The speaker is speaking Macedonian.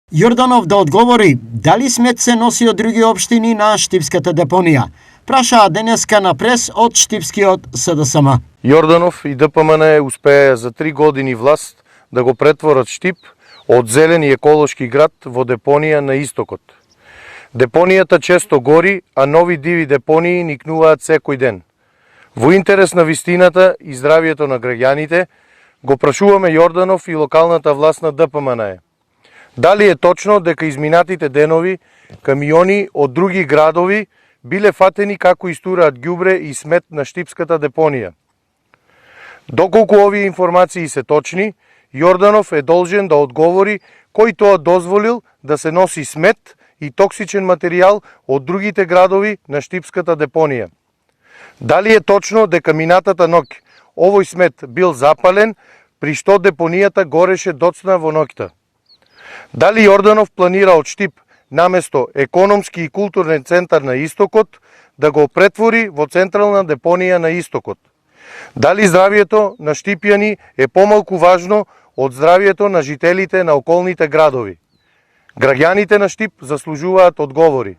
Јорданов да одговори дали смет се носи од други општини на Штипската депонија. Прашаа денеска на прес од Штипскиот СДСМ. Јорданов и ДПМН успеа за 3 години власт да го претворат Штип од зелен и еколошки град во депонија на истокот. Депонијата често гори, а нови диви депонии никнуваат секој ден. Во интерес на вистината и здравието на граѓаните, го прашуваме Јорданов и локалната власт на ДПМН. Дали е точно дека изминатите денови камиони од други градови биле фатени како истураат ѓубре и смет на Штипската депонија? Доколку овие информации се точни, Јорданов е должен да одговори кој тоа дозволил да се носи смет и токсичен материјал од другите градови на Штипската депонија. Дали е точно дека минатата ноќ овој смет бил запален, при што депонијата гореше доцна во ноќта? Дали Јорданов планира од Штип наместо економски и културен центар на истокот да го претвори во централна депонија на истокот? Дали здравието на штипјани е помалку важно од здравието на жителите на околните градови? Граѓаните на Штип заслужуваат одговори.